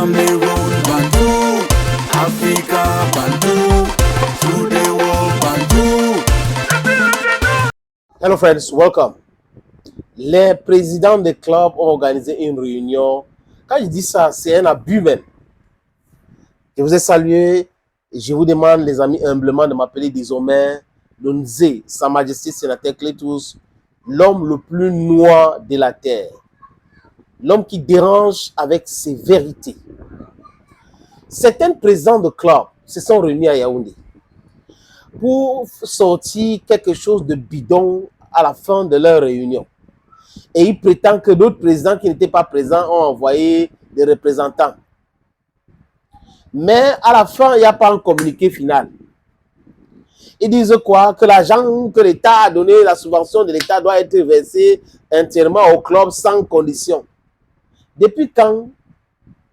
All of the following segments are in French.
Cameroon, Bantou, Africa, Bantou, through the world, Bantou. Hello friends, welcome. Les présidents des clubs ont organisé une réunion. Quand je dis ça, c'est un abus même. Je vous ai salué et je vous demande, les amis, humblement de m'appeler désormais Nzé, Sa Majesté Sénateur Clétus, l'homme le plus noir de la terre. L'homme qui dérange avec ses vérités. Certains présidents de clubs se sont réunis à Yaoundé pour sortir quelque chose de bidon à la fin de leur réunion. Et ils prétendent que d'autres présidents qui n'étaient pas présents ont envoyé des représentants. Mais à la fin, il n'y a pas un communiqué final. Ils disent quoi? Que l'argent que l'État a donné, la subvention de l'État doit être versée entièrement au club sans condition. Depuis quand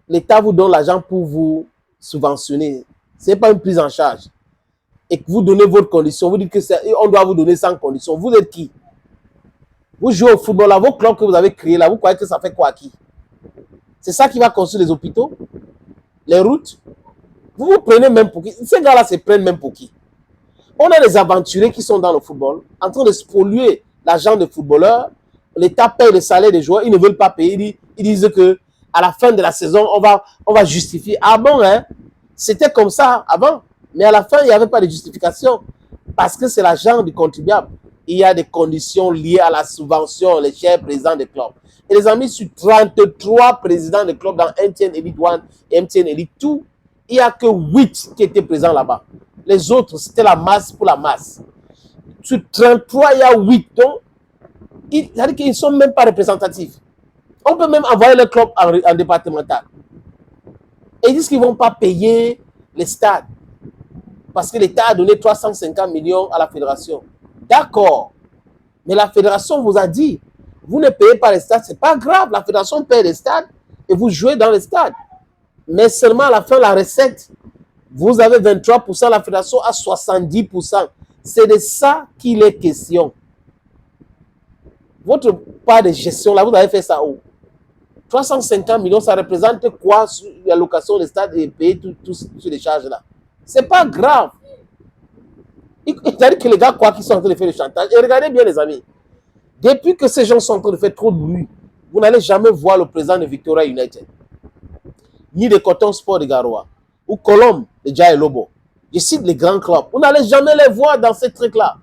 l'État vous donne l'argent pour vous subventionner? Ce n'est pas une prise en charge. Et que vous donnez votre condition, vous dites qu'on doit vous donner sans condition. Vous êtes qui? Vous jouez au football, là, vos clubs que vous avez créés, là, vous croyez que ça fait quoi à qui? C'est ça qui va construire les hôpitaux, les routes. Vous vous prenez même pour qui? Ces gars-là se prennent même pour qui? On a des aventuriers qui sont dans le football, en train de spolier l'argent des footballeurs. L'État paye le salaire des joueurs, ils ne veulent pas payer. Ils disent que à la fin de la saison, on va justifier. Ah bon, hein? C'était comme ça avant. Mais à la fin, il n'y avait pas de justification. Parce que c'est l'argent du contribuable. Il y a des conditions liées à la subvention, les chers présidents des clubs. Et les amis, sur 33 présidents des clubs dans MTN Elite 1 et MTN Elite 2, il n'y a que 8 qui étaient présents là-bas. Les autres, c'était la masse pour la masse. Sur 33, il y a 8. Donc, c'est-à-dire qu'ils ne sont même pas représentatifs. On peut même envoyer le club en départemental. Et ils disent qu'ils ne vont pas payer les stades. Parce que l'État a donné 350 millions à la fédération. D'accord. Mais la fédération vous a dit, vous ne payez pas les stades, ce n'est pas grave. La fédération paye les stades et vous jouez dans les stades. Mais seulement à la fin, la recette, vous avez 23%, la fédération a 70%. C'est de ça qu'il est question. Votre part de gestion, là, vous avez fait ça où? 350 millions, ça représente quoi sur la location des stades et payer toutes les charges là? C'est pas grave. C'est-à-dire que les gars croient qu'ils sont en train de faire le chantage. Et regardez bien les amis. Depuis que ces gens sont en train de faire trop de bruit, vous n'allez jamais voir le président de Victoria United. Ni de Coton Sport de Garoua. Ou Colombe de Jai Lobo. Je cite les grands clubs. Vous n'allez jamais les voir dans ces trucs-là.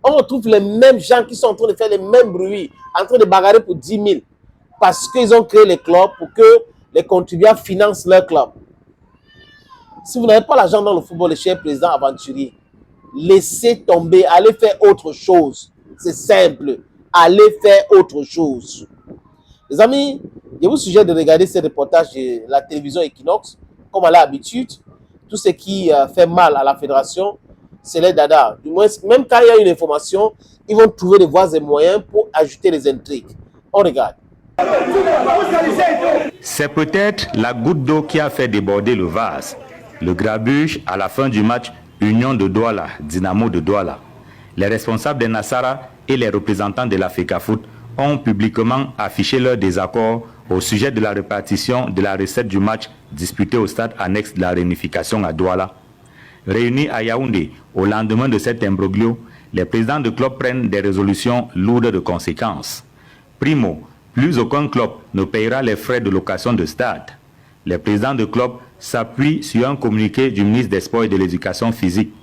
On retrouve les mêmes gens qui sont en train de faire les mêmes bruits, en train de bagarrer pour 10 000. Parce qu'ils ont créé les clubs pour que les contribuables financent leur club. Si vous n'avez pas l'argent dans le football, les chers présidents aventuriers, laissez tomber, allez faire autre chose. C'est simple. Allez faire autre chose. Les amis, je vous suggère de regarder ces reportages de la télévision Equinox, comme à l'habitude. Tout ce qui fait mal à la fédération, c'est les dada. Du moins, même quand il y a une information, ils vont trouver des voies et moyens pour ajouter les intrigues. On regarde. C'est peut-être la goutte d'eau qui a fait déborder le vase. Le grabuge à la fin du match Union de Douala, Dynamo de Douala. Les responsables des Nassara et les représentants de la FECAFOOT ont publiquement affiché leur désaccord au sujet de la répartition de la recette du match disputé au stade annexe de la réunification à Douala. Réunis à Yaoundé au lendemain de cet imbroglio, les présidents de club prennent des résolutions lourdes de conséquences. Primo, plus aucun club ne payera les frais de location de stade. Les présidents de club s'appuient sur un communiqué du ministre des Sports et de l'Éducation physique.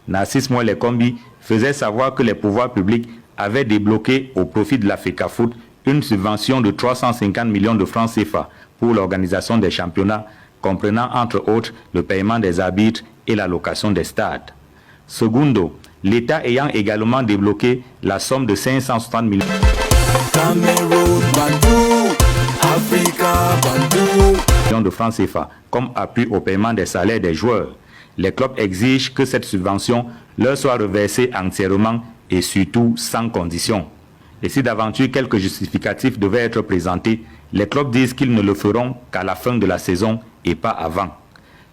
Narcisse Moelle-Kombi faisait savoir que les pouvoirs publics avaient débloqué au profit de la FECAFOOT une subvention de 350 millions de francs CFA pour l'organisation des championnats, comprenant entre autres le paiement des arbitres et la location des stades. Secondo, l'État ayant également débloqué la somme de 560 millions de francs CFA comme appui au paiement des salaires des joueurs. Les clubs exigent que cette subvention leur soit reversée entièrement et surtout sans condition. Et si d'aventure quelques justificatifs devaient être présentés, les clubs disent qu'ils ne le feront qu'à la fin de la saison et pas avant.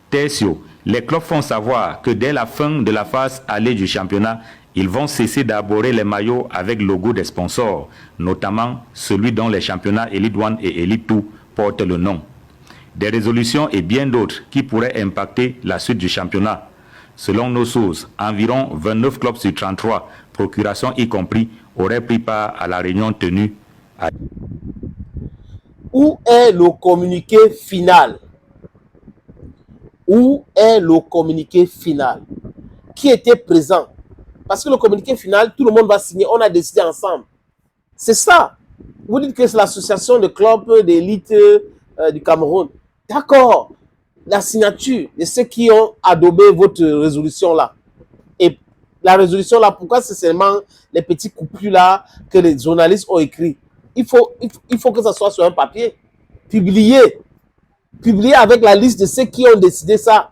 Tertio, les clubs font savoir que dès la fin de la phase allée du championnat, ils vont cesser d'arborer les maillots avec le logo des sponsors, notamment celui dont les championnats Elite 1 et Elite 2 portent le nom. des résolutions et bien d'autres qui pourraient impacter la suite du championnat. Selon nos sources, environ 29 clubs sur 33, procuration y compris, auraient pris part à la réunion tenue à... Où est le communiqué final? Où est le communiqué final? Qui était présent? Parce que le communiqué final, tout le monde va signer, on a décidé ensemble. C'est ça. Vous dites que c'est l'association de clubs d'élite du Cameroun. D'accord. La signature de ceux qui ont adopté votre résolution là. Et la résolution là, pourquoi c'est seulement les petits couplets là que les journalistes ont écrits? Il faut que ça soit sur un papier. Publié avec la liste de ceux qui ont décidé ça.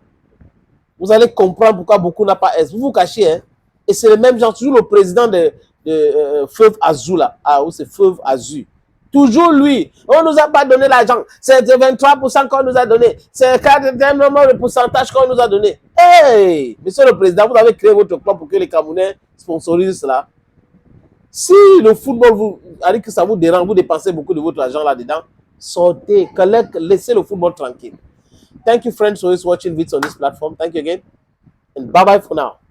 Vous allez comprendre pourquoi beaucoup n'a pas S. Vous vous cachez, hein? Et c'est le même genre, toujours le président de Feuve Azur là. Ah, c'est Feuve Azur. Toujours lui. On ne nous a pas donné l'argent. C'est 23% qu'on nous a donné. C'est 4% de pourcentage qu'on nous a donné. Hey, monsieur le président, vous avez créé votre club pour que les Camerounais sponsorisent cela. Si le football, vous que ça vous dérange, vous dépensez beaucoup de votre argent là-dedans, sortez, laissez le football tranquille. Thank you, friends, for watching videos on this platform. Thank you again. And bye-bye for now.